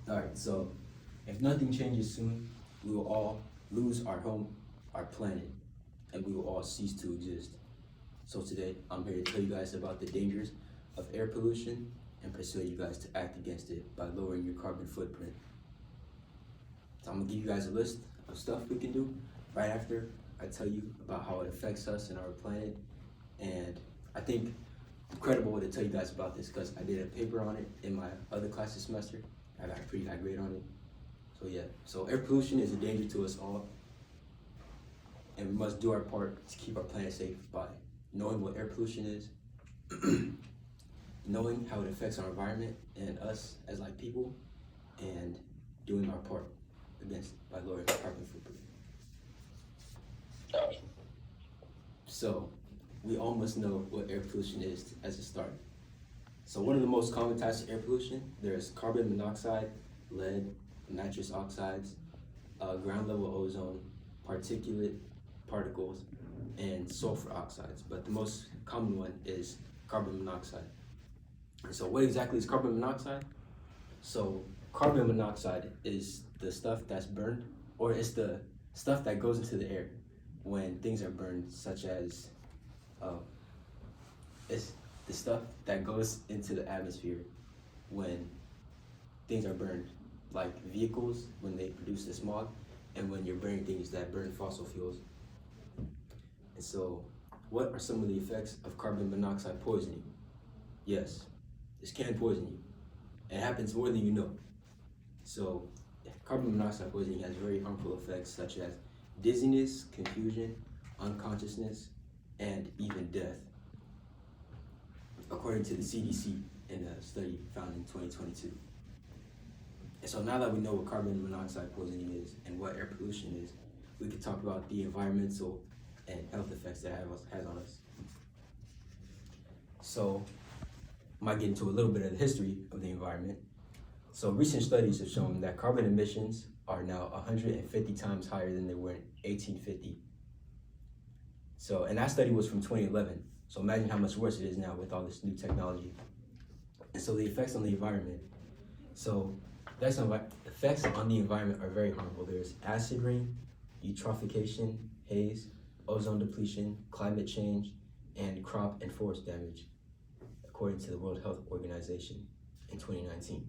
All right, so if nothing changes soon, we will all lose our home, our planet, and we will all cease to exist. So today, I'm here to tell you guys about the dangers of air pollution and persuade you guys to act against it by lowering your carbon footprint. So I'm gonna give you guys a list of stuff we can do right after I tell you about how it affects us and our planet. And I think I'm credible to tell you guys about this because I did a paper on it in my other class this semester. I got a pretty high grade on it. So yeah, so air pollution is a danger to us all, and we must do our part to keep our planet safe by knowing what air pollution is, knowing how it affects our environment and us as like people, and doing our part against it by lowering our carbon footprint. So we all must know what air pollution is as a start. So one of the most common types of air pollution, there's carbon monoxide, lead, nitrous oxides, ground level ozone, particulate particles, and sulfur oxides. But the most common one is carbon monoxide. So what exactly is carbon monoxide? So carbon monoxide is the stuff that's burned, or it's the stuff that goes into the air when things are burned, such as it's the stuff that goes into the atmosphere when things are burned, like vehicles when they produce the smog, and when you're burning things that burn fossil fuels. And so, what are some of the effects of carbon monoxide poisoning? Yes, this can poison you. It happens more than you know. So, carbon monoxide poisoning has very harmful effects such as dizziness, confusion, unconsciousness, and even death, according to the CDC in a study found in 2022. And so now that we know what carbon monoxide poisoning is and what air pollution is, we can talk about the environmental and health effects that it has on us. So I might get into a little bit of the history of the environment. So recent studies have shown that carbon emissions are now 150 times higher than they were in 1850. So, and that study was from 2011. So imagine how much worse it is now with all this new technology. And so the effects on the environment. So the effects on the environment are very harmful. There's acid rain, eutrophication, haze, ozone depletion, climate change, and crop and forest damage, according to the World Health Organization in 2019.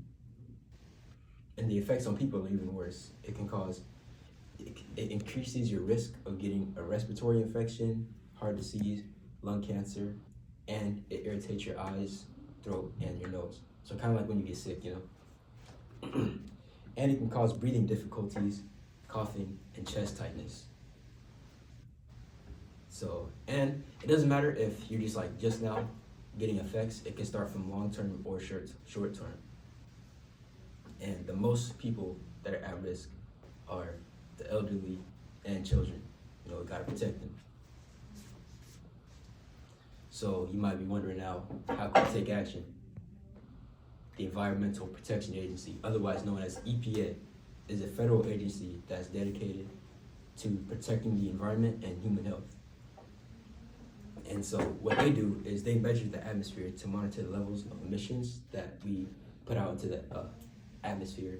And the effects on people are even worse. It increases your risk of getting a respiratory infection, heart disease, lung cancer, and it irritates your eyes, throat, and your nose. So kind of like when you get sick, you know? And it can cause breathing difficulties, coughing, and chest tightness. So, and it doesn't matter if you're just now getting effects, it can start from long-term or short-term. And the most people that are at risk are the elderly and children. You know, we gotta protect them. So you might be wondering now, how can we take action? The Environmental Protection Agency, otherwise known as EPA, is a federal agency that's dedicated to protecting the environment and human health. And so what they do is they measure the atmosphere to monitor the levels of emissions that we put out into the atmosphere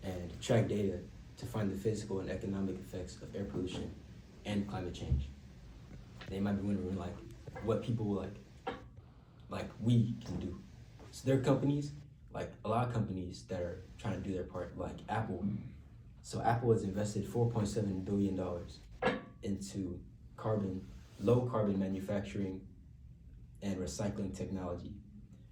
and track data to find the physical and economic effects of air pollution and climate change. They might be wondering what people like we can do. So there are companies, like a lot of companies that are trying to do their part, like Apple. So Apple has invested $4.7 billion into low carbon manufacturing and recycling technology.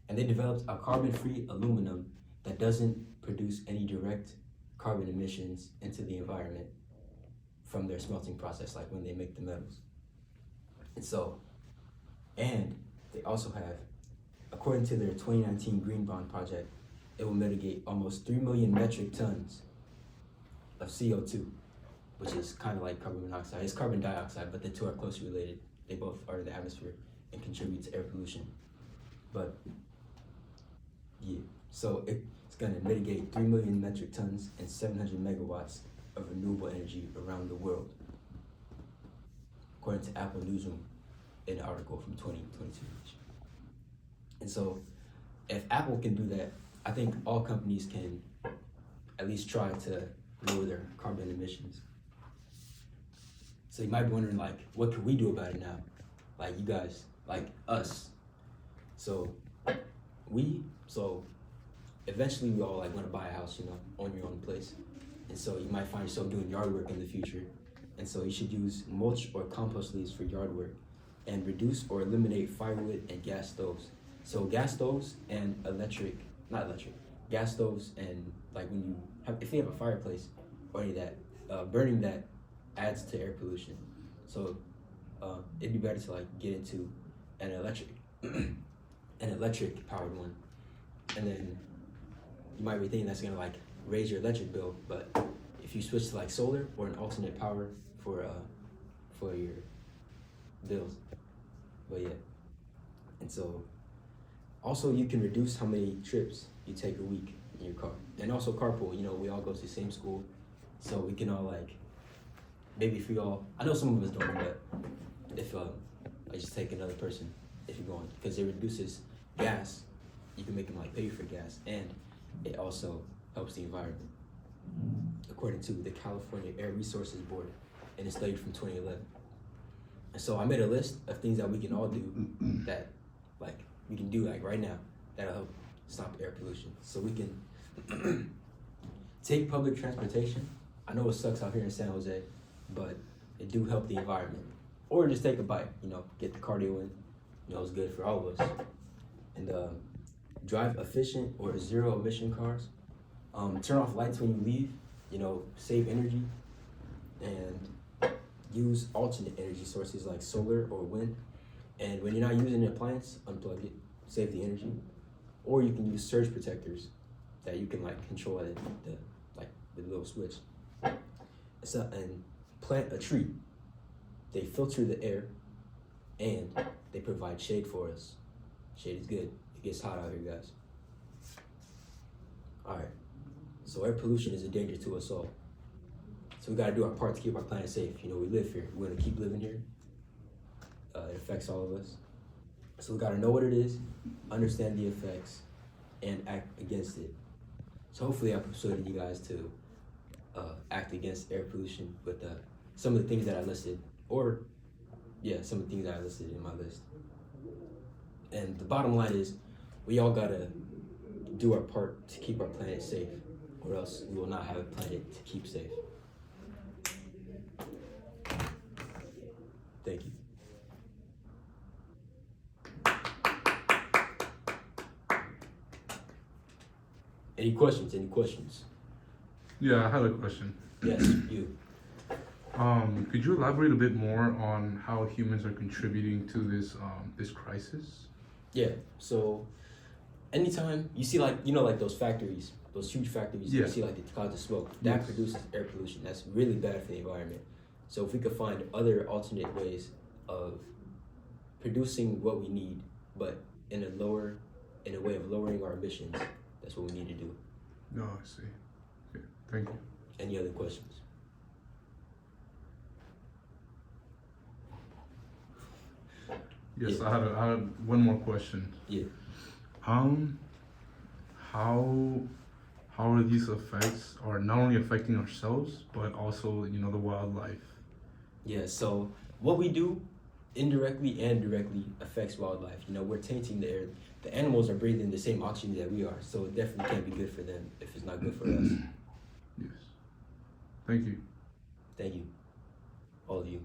And they developed a carbon-free aluminum that doesn't produce any direct carbon emissions into the environment from their smelting process, like when they make the metals. And they also have, according to their 2019 Green Bond project, it will mitigate almost 3 million metric tons of CO2, which is kind of like carbon monoxide. It's carbon dioxide, but the two are closely related. They both are in the atmosphere and contribute to air pollution. But yeah, so it's gonna mitigate 3 million metric tons and 700 megawatts of renewable energy around the world, according to Apple Newsroom in an article from 2022. And so if Apple can do that, I think all companies can at least try to lower their carbon emissions. So you might be wondering, like, what can we do about it now? Like you guys, like us. So eventually we all like want to buy a house, own your own place. And so you might find yourself doing yard work in the future. And so you should use mulch or compost leaves for yard work and reduce or eliminate firewood and gas stoves. So gas stoves and gas stoves and like if you have a fireplace or any of that, burning that adds to air pollution. So it'd be better to like get into an electric powered one. And then you might be thinking that's gonna like raise your electric bill, but if you switch to like solar or an alternate power for your bills. But yeah. And so also you can reduce how many trips you take a week in your car. And also carpool, we all go to the same school. So we can all like, maybe if we all, I know some of us don't, but if I just take another person if you're going, because it reduces gas. You can make them like pay for gas, and it also helps the environment, according to the California Air Resources Board in a study from 2011. And so I made a list of things that we can all do that like we can do like right now that'll help stop air pollution. So we can take public transportation. I know it sucks out here in San Jose, but it do help the environment. Or just take a bike, get the cardio in. It's good for all of us. And drive efficient or zero emission cars. Turn off lights when you leave, save energy. And use alternate energy sources like solar or wind. And when you're not using an appliance, unplug it, save the energy. Or you can use surge protectors that you can like control it with a little switch. And plant a tree. They filter the air and they provide shade for us. Shade is good. It gets hot out here, guys. All right. So air pollution is a danger to us all. So we got to do our part to keep our planet safe. We live here. We're going to keep living here. It affects all of us. So we got to know what it is, understand the effects, and act against it. So hopefully I persuaded you guys to act against air pollution with some of the things that I listed, some of the things that I listed in my list. And the bottom line is, we all gotta do our part to keep our planet safe, or else we will not have a planet to keep safe. Thank you. Any questions? Yeah, I had a question. Yes, you. Could you elaborate a bit more on how humans are contributing to this crisis? Yeah. So, anytime you see like those factories, those huge factories, you see like the clouds of smoke that produces air pollution. That's really bad for the environment. So if we could find other alternate ways of producing what we need, but in a way of lowering our emissions, that's what we need to do. No, I see. Okay, thank you. Any other questions? Yes, I had one more question. Yeah. How are these effects are not only affecting ourselves but also the wildlife? Yeah. So what we do indirectly and directly affects wildlife. We're tainting the air. The animals are breathing the same oxygen that we are, so it definitely can't be good for them if it's not good for us. Yes. Thank you. Thank you, all of you.